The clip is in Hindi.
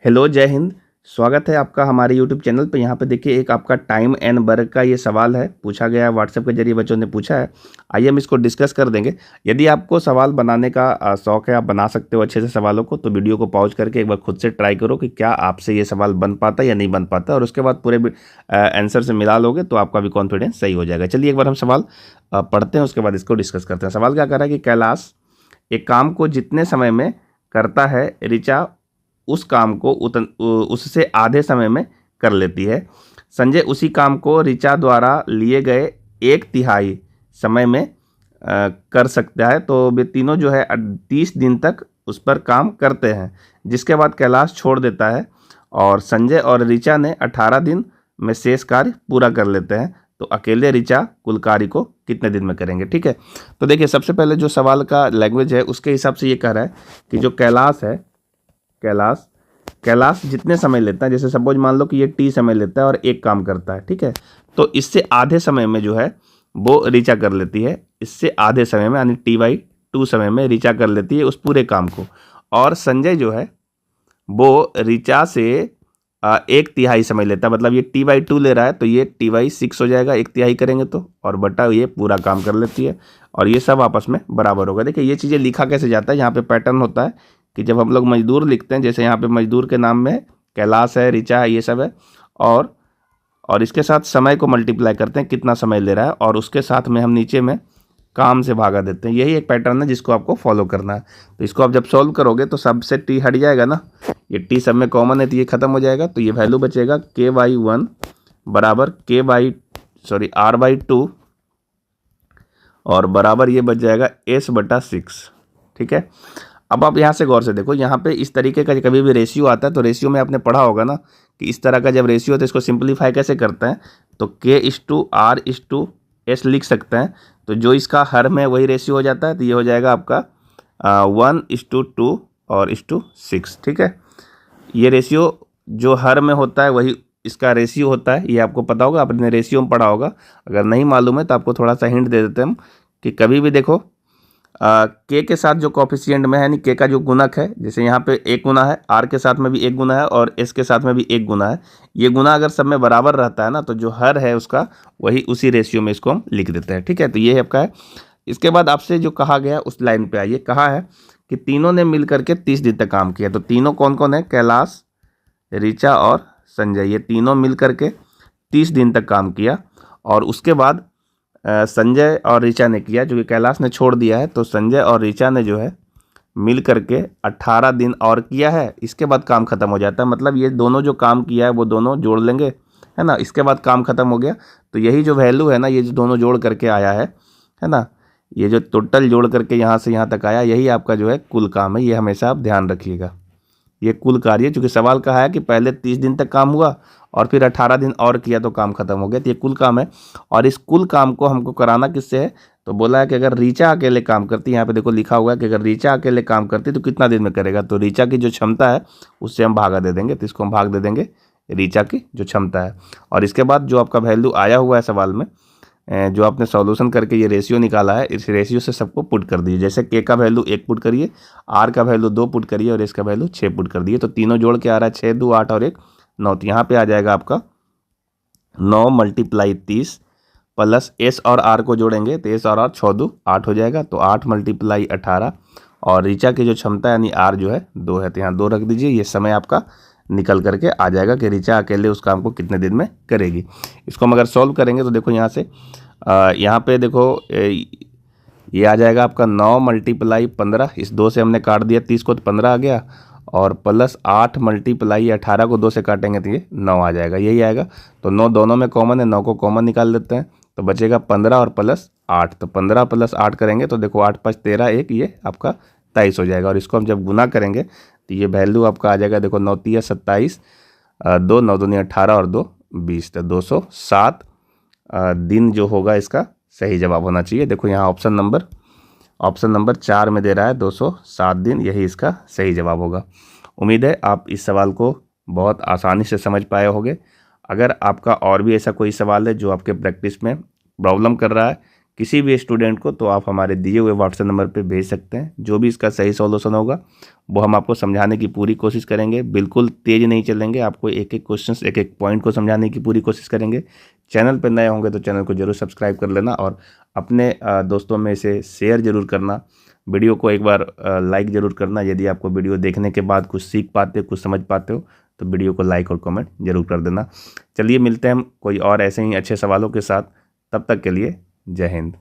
हेलो, जय हिंद। स्वागत है आपका हमारे यूट्यूब चैनल पे। यहाँ पे देखिए एक आपका टाइम एंड वर्क का ये सवाल है, पूछा गया है, व्हाट्सएप के जरिए बच्चों ने पूछा है। आइए हम इसको डिस्कस कर देंगे। यदि आपको सवाल बनाने का शौक है, आप बना सकते हो अच्छे से सवालों को, तो वीडियो को पॉज करके एक बार खुद से ट्राई करो कि क्या आपसे ये सवाल बन पाता या नहीं बन पाता, और उसके बाद पूरे आंसर से मिला लोगे तो आपका भी कॉन्फिडेंस सही हो जाएगा। चलिए एक बार हम सवाल पढ़ते हैं, उसके बाद इसको डिस्कस करते हैं। सवाल क्या कर रहा है कि कैलाश एक काम को जितने समय में करता है, ऋचा उस काम को उससे आधे समय में कर लेती है। संजय उसी काम को ऋचा द्वारा लिए गए 1/3 समय में कर सकता है। तो वे तीनों जो है 30 दिन तक उस पर काम करते हैं, जिसके बाद कैलाश छोड़ देता है और संजय और ऋचा ने 18 दिन में शेष कार्य पूरा कर लेते हैं। तो अकेले ऋचा कुल कार्य को कितने दिन में करेंगे? ठीक है, तो देखिए सबसे पहले जो सवाल का लैंग्वेज है उसके हिसाब से ये कह रहा है कि जो कैलाश है, कैलाश जितने समय लेता है, जैसे सपोज मान लो कि ये टी समय लेता है और एक काम करता है, ठीक है, तो इससे आधे समय में जो है वो ऋचा कर लेती है। इससे आधे समय में यानी T/2 समय में ऋचा कर लेती है उस पूरे काम को। और संजय जो है वो ऋचा से 1/3 समय लेता है, मतलब ये T/2 ले रहा है तो ये T/6 हो जाएगा, 1/3 करेंगे तो, और बटा ये पूरा काम कर लेती है, और ये सब आपस में बराबर होगा। देखिए ये चीज़ें लिखा कैसे जाता है, यहाँ पे पैटर्न होता है कि जब हम लोग मजदूर लिखते हैं, जैसे यहाँ पे मजदूर के नाम में कैलाश है, ऋचा है, ये सब है, और इसके साथ समय को मल्टीप्लाई करते हैं कितना समय ले रहा है, और उसके साथ में हम नीचे में काम से भागा देते हैं। यही एक पैटर्न है जिसको आपको फॉलो करना है। तो इसको आप जब सॉल्व करोगे तो सबसे टी हट जाएगा ना, ये टी सब में कॉमन है तो ये खत्म हो जाएगा। तो ये वैल्यू बचेगा K/1 बराबर R/2, और बराबर ये बच जाएगा S/6। ठीक है, अब आप यहाँ से गौर से देखो, यहाँ पे इस तरीके का कभी भी रेशियो आता है तो रेशियो में आपने पढ़ा होगा ना कि इस तरह का जब रेशियो होता है इसको सिंप्लीफाई कैसे करते हैं, तो K/R/S लिख सकते हैं। तो जो इसका हर में वही रेशियो हो जाता है, तो ये हो जाएगा आपका 1/2 और 1/6। ठीक है, ये रेशियो जो हर में होता है वही इसका रेशियो होता है, ये आपको पता होगा, आपने रेशियो में पढ़ा होगा। अगर नहीं मालूम है तो आपको थोड़ा सा हिंट दे देते हैं हम कि कभी भी देखो के के साथ जो कॉफिशिएंट में है, यानी के का जो गुणक है, जैसे यहाँ पे एक गुना है, आर के साथ में भी एक गुना है, और एस के साथ में भी एक गुना है। ये गुना अगर सब में बराबर रहता है ना, तो जो हर है उसका वही उसी रेशियो में इसको हम लिख देते हैं। ठीक है, तो ये आपका है। इसके बाद आपसे जो कहा गया उस लाइन पे आइए। कहा है कि तीनों ने मिल करके 30 दिन तक काम किया। तो तीनों कौन कौन है? कैलाश, ऋचा और संजय, ये तीनों मिल करके 30 दिन तक काम किया। और उसके बाद संजय और ऋचा ने किया, जो कि कैलाश ने छोड़ दिया है। तो संजय और ऋचा ने जो है मिल करके 18 दिन और किया है, इसके बाद काम खत्म हो जाता है। मतलब ये दोनों जो काम किया है वो दोनों जोड़ लेंगे, है ना, इसके बाद काम खत्म हो गया। तो यही जो वैल्यू है ना, ये जो दोनों जोड़ करके आया है ना, ये जो टोटल जोड़ करके यहाँ से यहाँ तक आया, यही आपका जो है कुल काम है। ये हमेशा आप ध्यान रखिएगा, ये कुल कार्य, चूँकि सवाल कहा है कि पहले 30 दिन तक काम हुआ और फिर 18 दिन और किया तो काम खत्म हो गया, तो ये कुल काम है। और इस कुल काम को हमको कराना किससे है? तो बोला है कि अगर ऋचा अकेले काम करती, यहाँ पे देखो लिखा हुआ है कि अगर ऋचा अकेले काम करती तो कितना दिन में करेगा। तो ऋचा की जो क्षमता है उससे हम भागा दे देंगे, तो इसको हम भाग दे देंगे ऋचा की जो क्षमता है। और इसके बाद जो आपका वैल्यू आया हुआ है सवाल में, जो आपने सॉल्यूशन करके ये रेशियो निकाला है, इस रेशियो से सबको पुट कर दीजिए। जैसे के का वैल्यू 1 पुट करिए, आर का वैल्यू 2 पुट करिए, और इसका वैल्यू 6 पुट कर दिए। तो तीनों जोड़ के आ रहा है 6 2 8 और 1 9। तो यहाँ पे आ जाएगा आपका 9 × 30 प्लस एस और आर को जोड़ेंगे तो एस और आर 6 2 8 हो जाएगा। तो 8 × 18, और ऋचा की जो क्षमता यानी आर जो है 2 है, तो यहाँ 2 रख दीजिए। ये समय आपका निकल करके आ जाएगा कि ऋचा अकेले उस काम को कितने दिन में करेगी। इसको हम अगर सॉल्व करेंगे तो देखो यहाँ से यहाँ पे देखो ये आ जाएगा आपका 9 × 15, इस 2 से हमने काट दिया 30 को तो 15 आ गया, और प्लस 8 × 18 को 2 से काटेंगे तो ये 9 आ जाएगा, यही आएगा। तो 9 दोनों में कॉमन है, 9 को कॉमन निकाल लेते हैं तो बचेगा 15 और प्लस 8। तो 15 + 8 करेंगे तो देखो 8 × 5 = 13, 1 ये आपका 23 हो जाएगा। और इसको हम जब गुना करेंगे तो ये वैल्यू आपका आ जाएगा, देखो 9 × 3 = 27, 2 9 दूनी 18 और 2 20, तो 207 दिन जो होगा इसका सही जवाब होना चाहिए। देखो यहाँ ऑप्शन नंबर 4 में दे रहा है 207 दिन, यही इसका सही जवाब होगा। उम्मीद है आप इस सवाल को बहुत आसानी से समझ पाए होंगे। अगर आपका और भी ऐसा कोई सवाल है जो आपके प्रैक्टिस में प्रॉब्लम कर रहा है किसी भी स्टूडेंट को, तो आप हमारे दिए हुए व्हाट्सएप नंबर पे भेज सकते हैं। जो भी इसका सही सॉल्यूशन होगा वो हम आपको समझाने की पूरी कोशिश करेंगे। बिल्कुल तेज़ नहीं चलेंगे, आपको एक एक क्वेश्चन एक एक पॉइंट को समझाने की पूरी कोशिश करेंगे। चैनल पर नए होंगे तो चैनल को जरूर सब्सक्राइब कर लेना और अपने दोस्तों में इसे शेयर जरूर करना। वीडियो को एक बार लाइक ज़रूर करना। यदि आपको वीडियो देखने के बाद कुछ सीख पाते हो, कुछ समझ पाते हो, तो वीडियो को लाइक और कमेंट जरूर कर देना। चलिए मिलते हैं हम कोई और ऐसे ही अच्छे सवालों के साथ। तब तक के लिए जय हिंद।